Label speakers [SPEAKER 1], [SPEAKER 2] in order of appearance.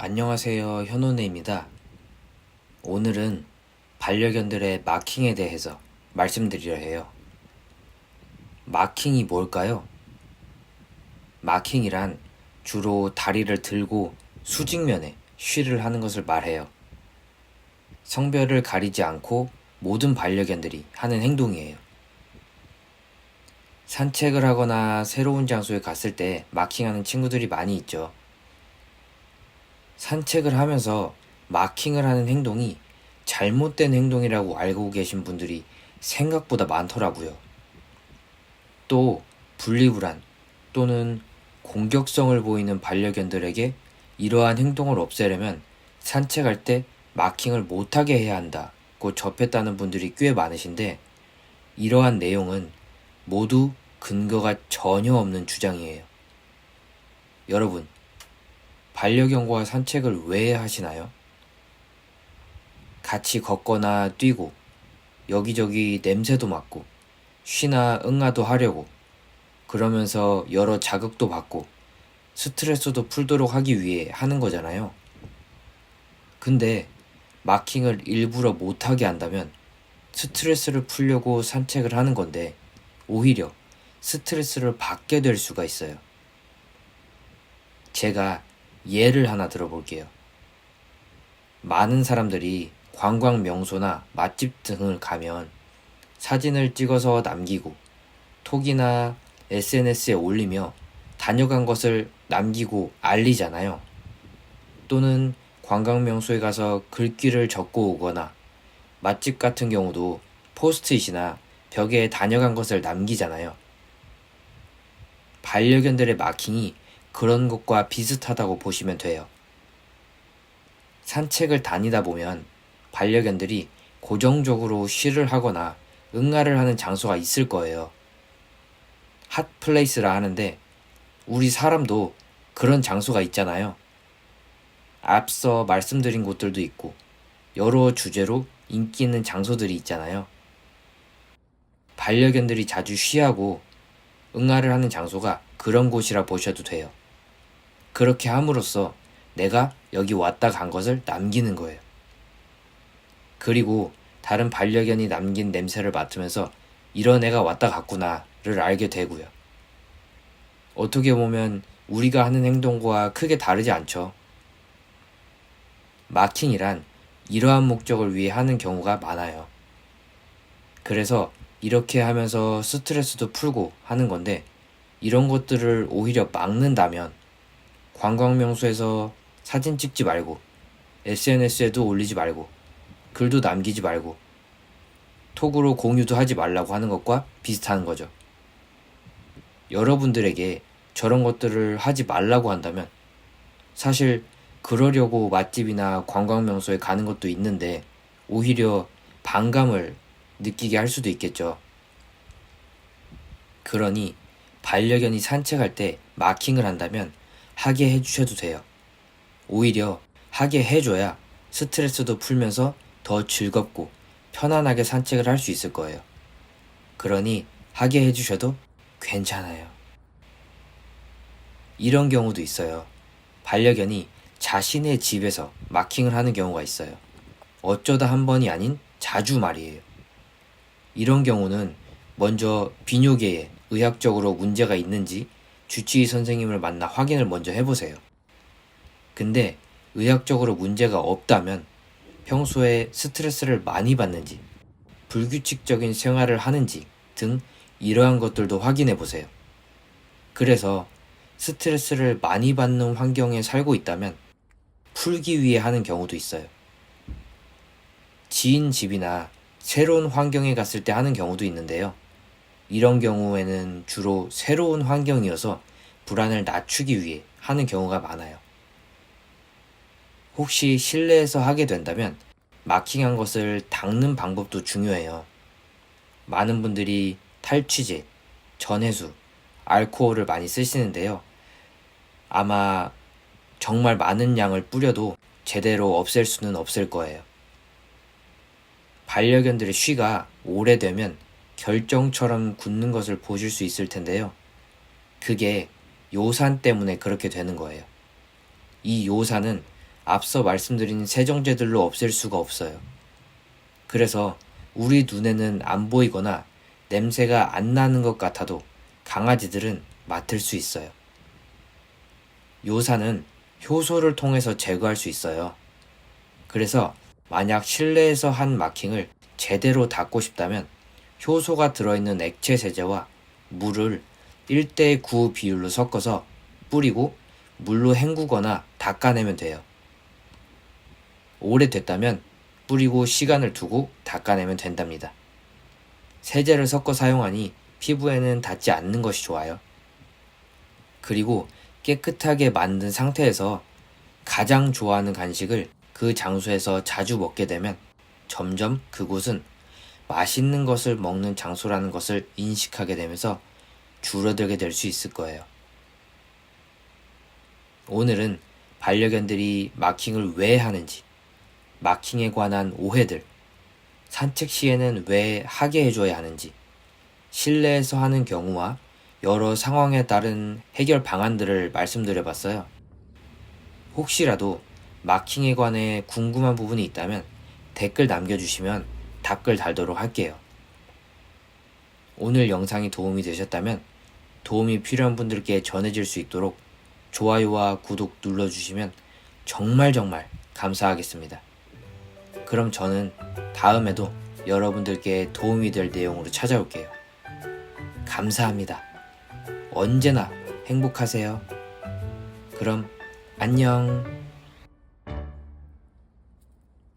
[SPEAKER 1] 안녕하세요, 현호네입니다. 오늘은 반려견들의 마킹에 대해서 말씀드리려 해요. 마킹이 뭘까요? 마킹이란 주로 다리를 들고 수직면에 쉬를 하는 것을 말해요. 성별을 가리지 않고 모든 반려견들이 하는 행동이에요. 산책을 하거나 새로운 장소에 갔을 때 마킹하는 친구들이 많이 있죠. 산책을 하면서 마킹을 하는 행동이 잘못된 행동이라고 알고 계신 분들이 생각보다 많더라고요. 또 분리불안 또는 공격성을 보이는 반려견들에게 이러한 행동을 없애려면 산책할 때 마킹을 못하게 해야 한다고 접했다는 분들이 꽤 많으신데, 이러한 내용은 모두 근거가 전혀 없는 주장이에요. 여러분, 반려견과 산책을 왜 하시나요? 같이 걷거나 뛰고 여기저기 냄새도 맡고 쉬나 응아도 하려고, 그러면서 여러 자극도 받고 스트레스도 풀도록 하기 위해 하는 거잖아요. 근데 마킹을 일부러 못하게 한다면 스트레스를 풀려고 산책을 하는 건데 오히려 스트레스를 받게 될 수가 있어요. 제가 예를 하나 들어볼게요. 많은 사람들이 관광 명소나 맛집 등을 가면 사진을 찍어서 남기고 톡이나 SNS에 올리며 다녀간 것을 남기고 알리잖아요. 또는 관광 명소에 가서 글귀를 적고 오거나 맛집 같은 경우도 포스트잇이나 벽에 다녀간 것을 남기잖아요. 반려견들의 마킹이 그런 것과 비슷하다고 보시면 돼요. 산책을 다니다 보면 반려견들이 고정적으로 쉬를 하거나 응아를 하는 장소가 있을 거예요. 핫플레이스라 하는데 우리 사람도 그런 장소가 있잖아요. 앞서 말씀드린 곳들도 있고 여러 주제로 인기 있는 장소들이 있잖아요. 반려견들이 자주 쉬하고 응아를 하는 장소가 그런 곳이라 보셔도 돼요. 그렇게 함으로써 내가 여기 왔다 간 것을 남기는 거예요. 그리고 다른 반려견이 남긴 냄새를 맡으면서 이런 애가 왔다 갔구나를 알게 되고요. 어떻게 보면 우리가 하는 행동과 크게 다르지 않죠. 마킹이란 이러한 목적을 위해 하는 경우가 많아요. 그래서 이렇게 하면서 스트레스도 풀고 하는 건데, 이런 것들을 오히려 막는다면 관광 명소에서 사진 찍지 말고 SNS에도 올리지 말고 글도 남기지 말고 톡으로 공유도 하지 말라고 하는 것과 비슷한 거죠. 여러분들에게 저런 것들을 하지 말라고 한다면 사실 그러려고 맛집이나 관광 명소에 가는 것도 있는데 오히려 반감을 느끼게 할 수도 있겠죠. 그러니 반려견이 산책할 때 마킹을 한다면 하게 해주셔도 돼요. 오히려 하게 해줘야 스트레스도 풀면서 더 즐겁고 편안하게 산책을 할 수 있을 거예요. 그러니 하게 해주셔도 괜찮아요. 이런 경우도 있어요. 반려견이 자신의 집에서 마킹을 하는 경우가 있어요. 어쩌다 한 번이 아닌 자주 말이에요. 이런 경우는 먼저 비뇨기에 의학적으로 문제가 있는지 주치의 선생님을 만나 확인을 먼저 해보세요. 근데 의학적으로 문제가 없다면 평소에 스트레스를 많이 받는지, 불규칙적인 생활을 하는지 등 이러한 것들도 확인해 보세요. 그래서 스트레스를 많이 받는 환경에 살고 있다면 풀기 위해 하는 경우도 있어요. 지인 집이나 새로운 환경에 갔을 때 하는 경우도 있는데요. 이런 경우에는 주로 새로운 환경이어서 불안을 낮추기 위해 하는 경우가 많아요. 혹시 실내에서 하게 된다면 마킹한 것을 닦는 방법도 중요해요. 많은 분들이 탈취제, 전해수, 알코올을 많이 쓰시는데요. 아마 정말 많은 양을 뿌려도 제대로 없앨 수는 없을 거예요. 반려견들의 쉬가 오래되면 결정처럼 굳는 것을 보실 수 있을 텐데요. 그게 요산 때문에 그렇게 되는 거예요. 이 요산은 앞서 말씀드린 세정제들로 없앨 수가 없어요. 그래서 우리 눈에는 안 보이거나 냄새가 안 나는 것 같아도 강아지들은 맡을 수 있어요. 요산은 효소를 통해서 제거할 수 있어요. 그래서 만약 실내에서 한 마킹을 제대로 닦고 싶다면 효소가 들어있는 액체 세제와 물을 1:9 비율로 섞어서 뿌리고 물로 헹구거나 닦아내면 돼요. 오래됐다면 뿌리고 시간을 두고 닦아내면 된답니다. 세제를 섞어 사용하니 피부에는 닿지 않는 것이 좋아요. 그리고 깨끗하게 만든 상태에서 가장 좋아하는 간식을 그 장소에서 자주 먹게 되면 점점 그곳은 맛있는 것을 먹는 장소라는 것을 인식하게 되면서 줄어들게 될 수 있을 거예요. 오늘은 반려견들이 마킹을 왜 하는지, 마킹에 관한 오해들, 산책 시에는 왜 하게 해줘야 하는지, 실내에서 하는 경우와 여러 상황에 따른 해결 방안들을 말씀드려봤어요. 혹시라도 마킹에 관해 궁금한 부분이 있다면 댓글 남겨주시면 답글 달도록 할게요. 오늘 영상이 도움이 되셨다면 도움이 필요한 분들께 전해질 수 있도록 좋아요와 구독 눌러주시면 정말 감사하겠습니다. 그럼 저는 다음에도 여러분들께 도움이 될 내용으로 찾아올게요. 감사합니다. 언제나 행복하세요. 그럼 안녕.